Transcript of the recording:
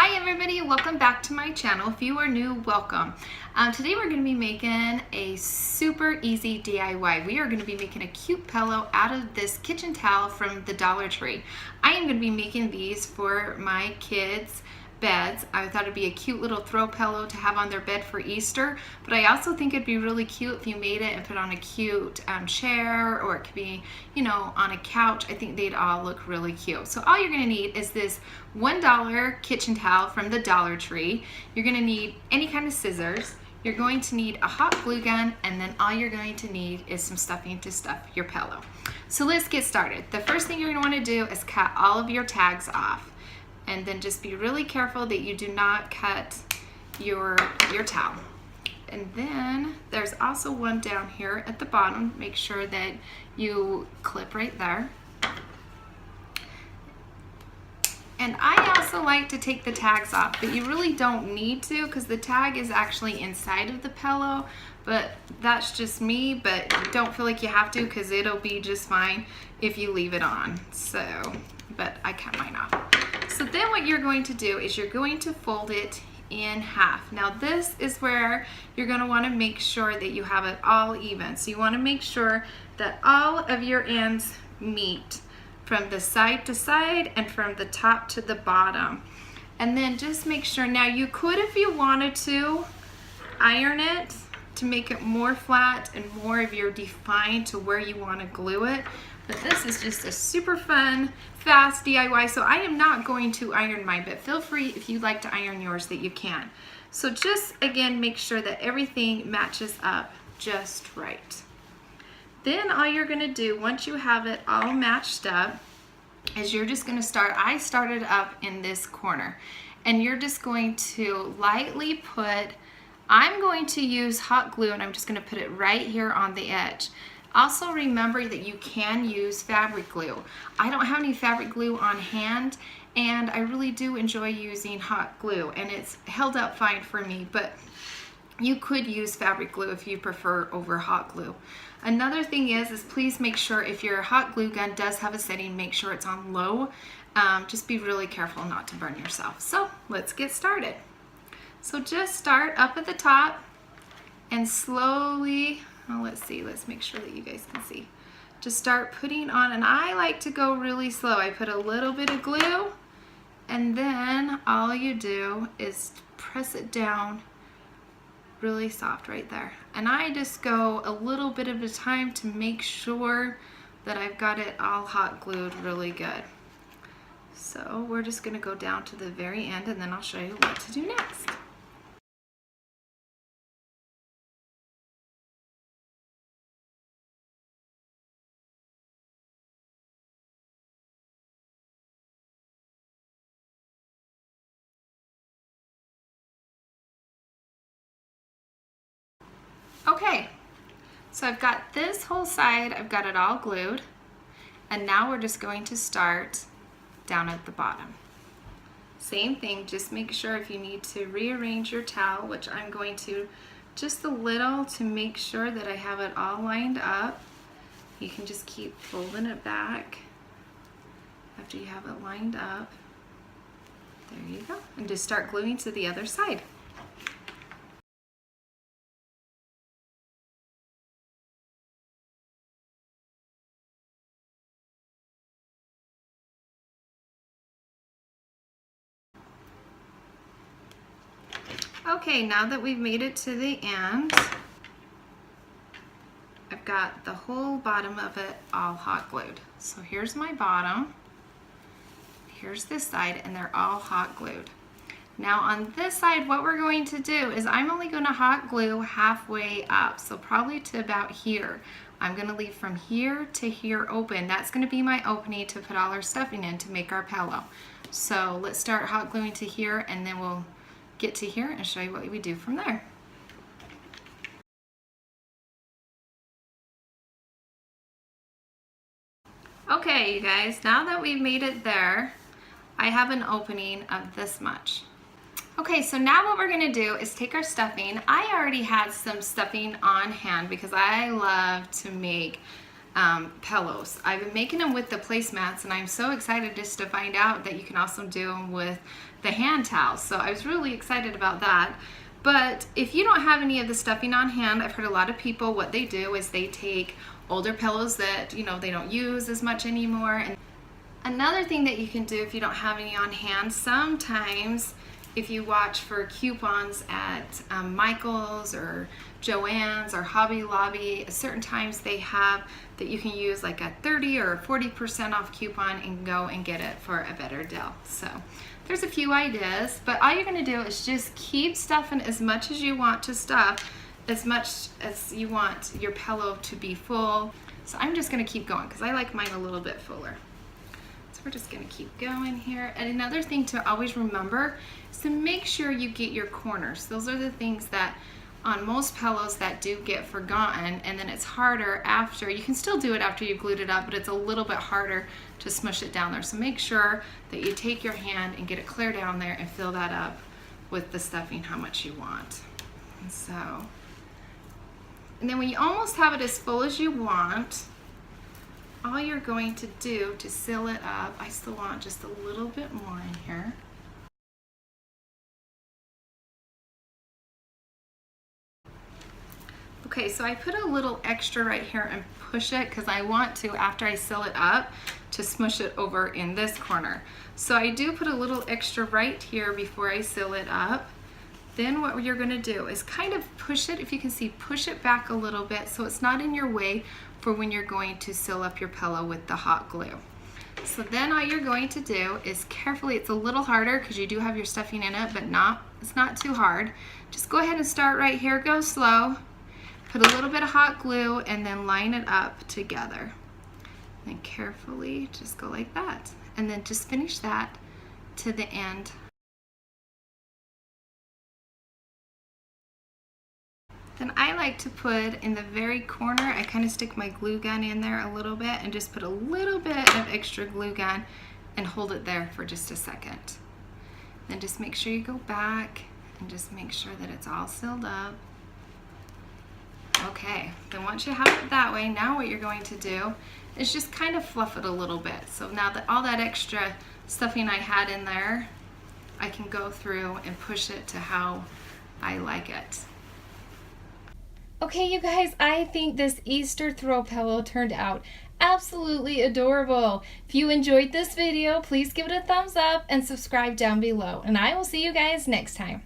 Hi everybody, welcome back to my channel. If you are new, welcome. Today we're going to be making a super easy DIY. We are going to be making a cute pillow out of this kitchen towel from the Dollar Tree. I am going to be making these for my kids' beds. I thought it'd be a cute little throw pillow to have on their bed for Easter, but I also think it'd be really cute if you made it and put it on a cute chair, or it could be, you know, on a couch. I think they'd all look really cute. So all you're going to need is this $1 kitchen towel from the Dollar Tree. You're going to need any kind of scissors. You're going to need a hot glue gun, and then all you're going to need is some stuffing to stuff your pillow. So let's get started. The first thing you're going to want to do is cut all of your tags off. And then just be really careful that you do not cut your towel. And then there's also one down here at the bottom. Make sure that you clip right there. And I also like to take the tags off, but you really don't need to because the tag is actually inside of the pillow. But that's just me, but don't feel like you have to because it'll be just fine if you leave it on. So, but I cut mine off. So then what you're going to do is you're going to fold it in half. Now this is where you're going to want to make sure that you have it all even. So you want to make sure that all of your ends meet from the side to side and from the top to the bottom. And then just make sure, now you could, if you wanted to, iron it to make it more flat and more of your defined to where you want to glue it. But this is just a super fun, fast DIY, so I am not going to iron mine, but feel free if you'd like to iron yours that you can. So just, again, make sure that everything matches up just right. Then all you're going to do, once you have it all matched up, is you're just going to start, I started up in this corner, and you're just going to lightly put, I'm going to use hot glue, and I'm just going to put it right here on the edge. Also remember that you can use fabric glue. I don't have any fabric glue on hand, and I really do enjoy using hot glue, and it's held up fine for me, but you could use fabric glue if you prefer over hot glue. Another thing is please make sure if your hot glue gun does have a setting, make sure it's on low. Just be really careful not to burn yourself. So let's get started. So just start up at the top and slowly, oh, let's see, let's make sure that you guys can see. Just start putting on, and I like to go really slow. I put a little bit of glue, and then all you do is press it down really soft right there. And I just go a little bit at a time to make sure that I've got it all hot glued really good. So we're just gonna go down to the very end, and then I'll show you what to do next. Okay, so I've got this whole side, I've got it all glued, and now we're just going to start down at the bottom. Same thing, just make sure if you need to rearrange your towel, which I'm going to just a little to make sure that I have it all lined up. You can just keep folding it back after you have it lined up. There you go, and just start gluing to the other side. Okay, now that we've made it to the end, I've got the whole bottom of it all hot glued. So here's my bottom, here's this side, and they're all hot glued. Now on this side, what we're going to do is I'm only going to hot glue halfway up, so probably to about here. I'm going to leave from here to here open. That's going to be my opening to put all our stuffing in to make our pillow. So let's start hot gluing to here, and then we'll get to here and show you what we do from there. Okay, you guys, now that we've made it there, I have an opening of this much. Okay, so now what we're gonna do is take our stuffing. I already had some stuffing on hand because I love to make pillows. I've been making them with the placemats, and I'm so excited just to find out that you can also do them with the hand towels. So I was really excited about that. But if you don't have any of the stuffing on hand, I've heard a lot of people, what they do is they take older pillows that, you know, they don't use as much anymore. And another thing that you can do if you don't have any on hand, sometimes if you watch for coupons at Michael's or Joann's or Hobby Lobby, certain times they have that you can use like a 30 or 40% off coupon and go and get it for a better deal. So there's a few ideas, but all you're gonna do is just keep stuffing as much as you want to stuff, as much as you want your pillow to be full. So I'm just gonna keep going because I like mine a little bit fuller. So we're just gonna keep going here. And another thing to always remember is to make sure you get your corners. Those are the things that on most pillows that do get forgotten, and then it's harder after. You can still do it after you've glued it up, but it's a little bit harder to smush it down there. So make sure that you take your hand and get it clear down there and fill that up with the stuffing how much you want. And then when you almost have it as full as you want, all you're going to do to seal it up, I still want just a little bit more in here. Okay, so I put a little extra right here and push it because I want to, after I seal it up, to smush it over in this corner. So I do put a little extra right here before I seal it up. Then what you're gonna do is kind of push it, if you can see, push it back a little bit so it's not in your way for when you're going to seal up your pillow with the hot glue. So then all you're going to do is carefully, it's a little harder because you do have your stuffing in it, but it's not too hard. Just go ahead and start right here, go slow. Put a little bit of hot glue and then line it up together. And carefully just go like that. And then just finish that to the end. Then I like to put in the very corner, I kind of stick my glue gun in there a little bit and just put a little bit of extra glue gun and hold it there for just a second. Then just make sure you go back and just make sure that it's all sealed up. Okay, then once you have it that way, now what you're going to do is just kind of fluff it a little bit. So now that all that extra stuffing I had in there, I can go through and push it to how I like it. Okay, you guys, I think this Easter throw pillow turned out absolutely adorable. If you enjoyed this video, please give it a thumbs up and subscribe down below. And I will see you guys next time.